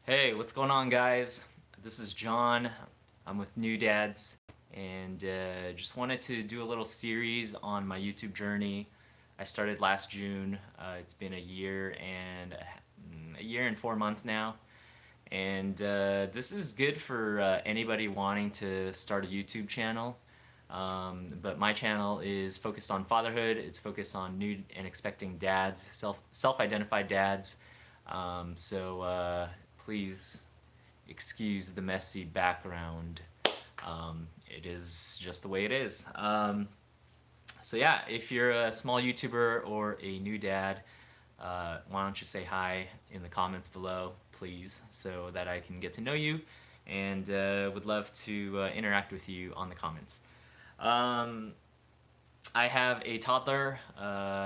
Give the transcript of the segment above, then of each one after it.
Hey, what's going on, guys? This is John. I'm with New Dads, and just wanted to do a little series on my YouTube journey. I started last June. It's been a year and 4 months now, and this is good for anybody wanting to start a YouTube channel. But my channel is focused on fatherhood. It's focused on new and expecting dads, self-identified dads. Please excuse the messy background. It is just the way it is. So yeah, if you're a small YouTuber or a new dad, why don't you say hi in the comments below, please, so that I can get to know you, and would love to interact with you on the comments. I have a toddler.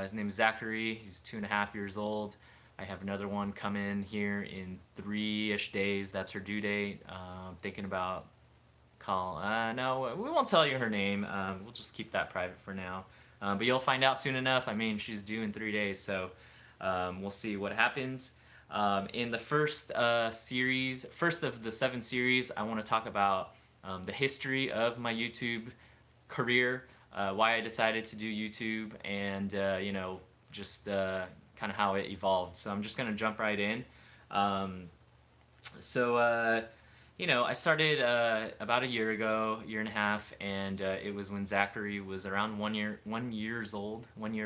His name is Zachary. He's 2.5 years old. I have another one coming here in 3-ish days. That's her due date. Thinking about no, we won't tell you her name. We'll just keep that private for now. But you'll find out soon enough. I mean, she's due in 3 days, so we'll see what happens. In the first first of the 7 series, I want to talk about the history of my YouTube career, why I decided to do YouTube, and just kind of how it evolved. So I'm just gonna jump right in. Um, I started about a year ago, year and a half, and it was when Zachary was around 1 years old. When he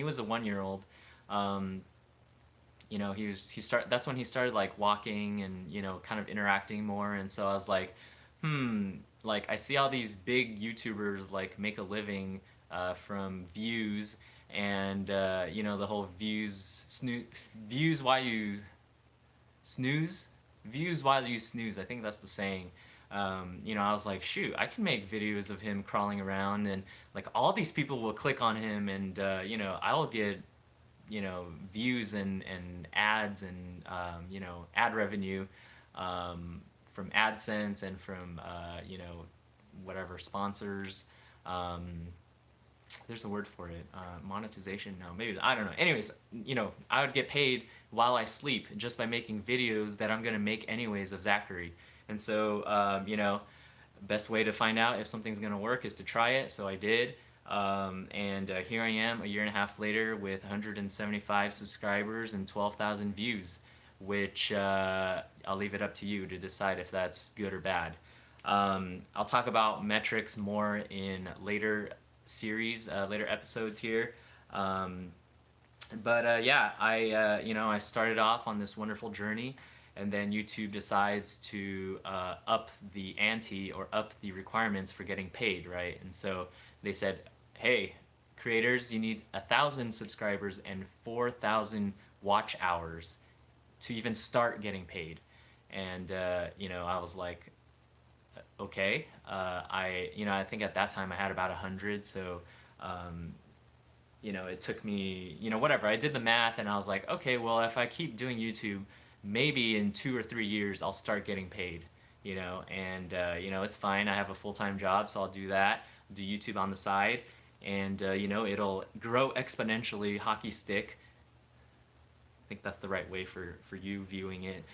was a 1 year old. That's when he started like walking and kind of interacting more, and so I was like, like I see all these big YouTubers like make a living from views, and the whole views while you snooze, views while you snooze. I think that's the saying. I was like, shoot, I can make videos of him crawling around, and like all these people will click on him, and I'll get views and ads and ad revenue from AdSense and from whatever sponsors. There's a word for it, monetization. No, maybe, I don't know. Anyways, I would get paid while I sleep just by making videos that I'm gonna make anyways of Zachary. And so best way to find out if something's gonna work is to try it. So I did. And here I am a year and a half later with 175 subscribers and 12,000 views, which I'll leave it up to you to decide if that's good or bad. I'll talk about metrics more in later later episodes here. Yeah, I started off on this wonderful journey, and then YouTube decides to up the ante or up the requirements for getting paid, right? And so they said, hey, creators, you need 1,000 subscribers and 4,000 watch hours to even start getting paid. And I was like, okay. I think at that time I had about 100, so it took me, whatever. I did the math, and I was like, okay, well, if I keep doing YouTube, maybe in 2 or 3 years I'll start getting paid. It's fine. I have a full-time job, so I'll do that. Do YouTube on the side, and it'll grow exponentially, hockey stick. I think that's the right way for you viewing it.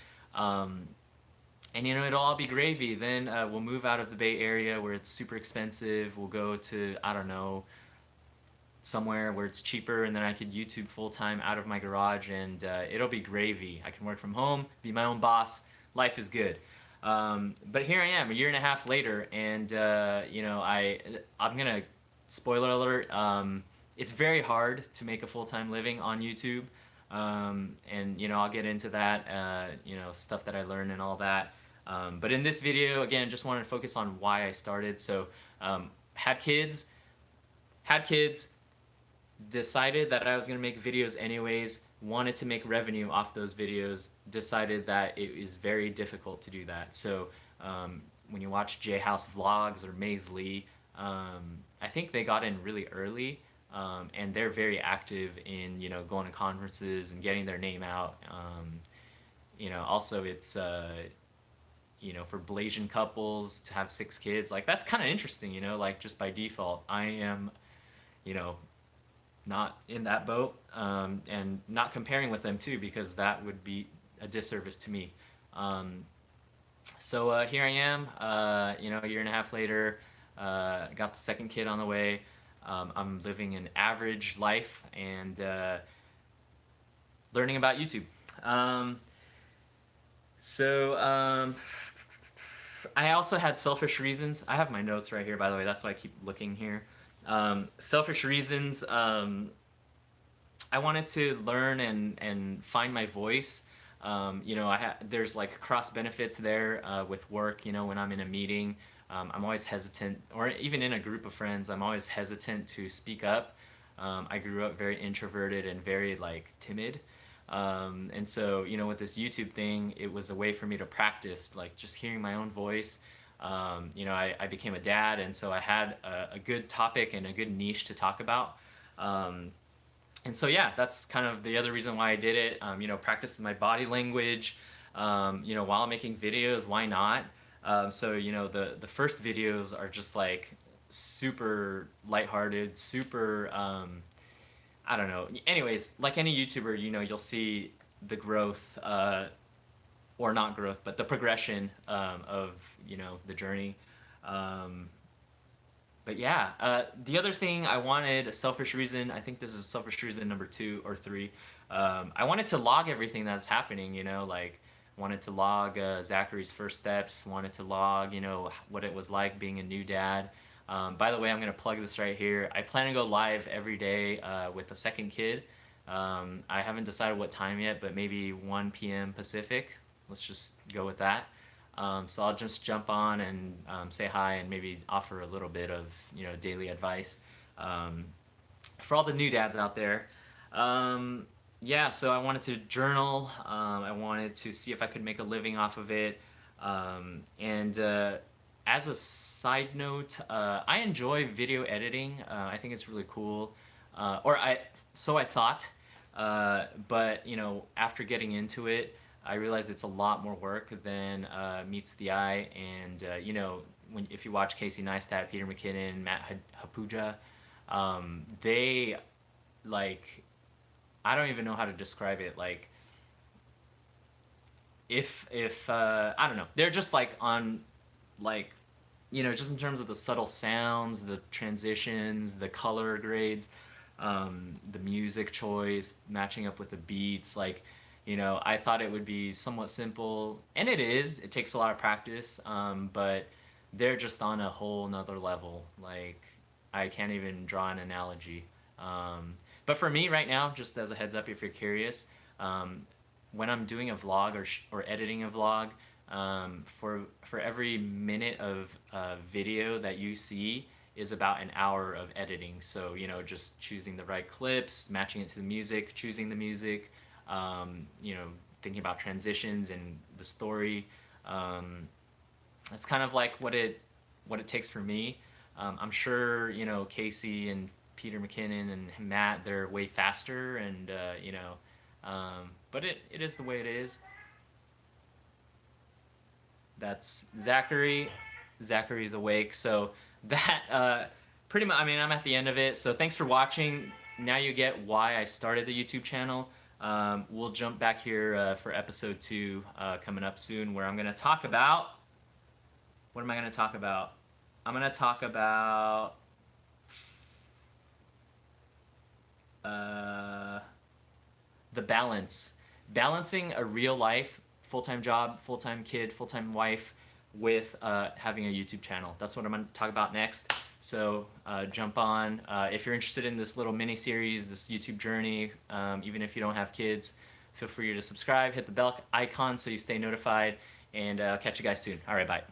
And it'll all be gravy. Then we'll move out of the Bay Area where it's super expensive. We'll go to, I don't know, somewhere where it's cheaper, and then I could YouTube full-time out of my garage, and it'll be gravy. I can work from home, be my own boss. Life is good. But here I am a year and a half later, and I'm gonna, spoiler alert, it's very hard to make a full-time living on YouTube. And I'll get into that, stuff that I learned and all that. But in this video, again, just wanted to focus on why I started. So had kids, decided that I was going to make videos anyways, wanted to make revenue off those videos, decided that it is very difficult to do that. So when you watch J House Vlogs or Maze Lee, I think they got in really early, and they're very active in going to conferences and getting their name out. Also it's for Blasian couples to have 6 kids, like that's kind of interesting, like just by default. I am not in that boat, and not comparing with them too, because that would be a disservice to me. So here I am, a year and a half later, got the second kid on the way. I'm living an average life and learning about YouTube. Um, so I also had selfish reasons. I have my notes right here, by the way. That's why I keep looking here. Selfish reasons. I wanted to learn and find my voice. There's like cross benefits there with work. When I'm in a meeting, I'm always hesitant, or even in a group of friends, I'm always hesitant to speak up. I grew up very introverted and very like timid. And so, with this YouTube thing, it was a way for me to practice, like just hearing my own voice. I became a dad, and so I had a good topic and a good niche to talk about. And so, yeah, that's kind of the other reason why I did it. Practice my body language, while making videos, why not? The first videos are just like super lighthearted, super, I don't know. Anyways, like any YouTuber, you'll see the growth, or not growth, but the progression of, the journey. Um, but yeah, the other thing I wanted, a selfish reason, I think this is selfish reason number 2 or 3. I wanted to log everything that's happening, like wanted to log Zachary's first steps, wanted to log, what it was like being a new dad. By the way, I'm going to plug this right here. I plan to go live every day with the second kid. I haven't decided what time yet, but maybe 1 p.m. Pacific. Let's just go with that. So I'll just jump on and say hi and maybe offer a little bit of daily advice for all the new dads out there. Yeah, so I wanted to journal. I wanted to see if I could make a living off of it. And as a side note, I enjoy video editing. I think it's really cool. So I thought. But after getting into it, I realized it's a lot more work than meets the eye. And if you watch Casey Neistat, Peter McKinnon, Matt Hapuja, they like, I don't even know how to describe it. Like, if I don't know, they're just like on, like, just in terms of the subtle sounds, the transitions, the color grades, the music choice, matching up with the beats, like, I thought it would be somewhat simple, and it is. It takes a lot of practice, but they're just on a whole nother level. Like, I can't even draw an analogy. But for me right now, just as a heads up if you're curious, when I'm doing a vlog or editing a vlog, for every minute of video that you see is about an hour of editing. So, just choosing the right clips, matching it to the music, choosing the music, thinking about transitions and the story. That's kind of like what it takes for me. I'm sure, Casey and Peter McKinnon and Matt, they're way faster, and but it is the way it is. That's Zachary. Zachary's awake. So that pretty much, I mean, I'm at the end of it. So thanks for watching. Now you get why I started the YouTube channel. We'll jump back here for episode 2 coming up soon, where I'm going to talk about, what am I going to talk about? I'm going to talk about the balance. Balancing a real life, full-time job, full-time kid, full-time wife with having a YouTube channel. That's what I'm going to talk about next. So jump on. If you're interested in this little mini-series, this YouTube journey, even if you don't have kids, feel free to subscribe, hit the bell icon so you stay notified, and catch you guys soon. All right, bye.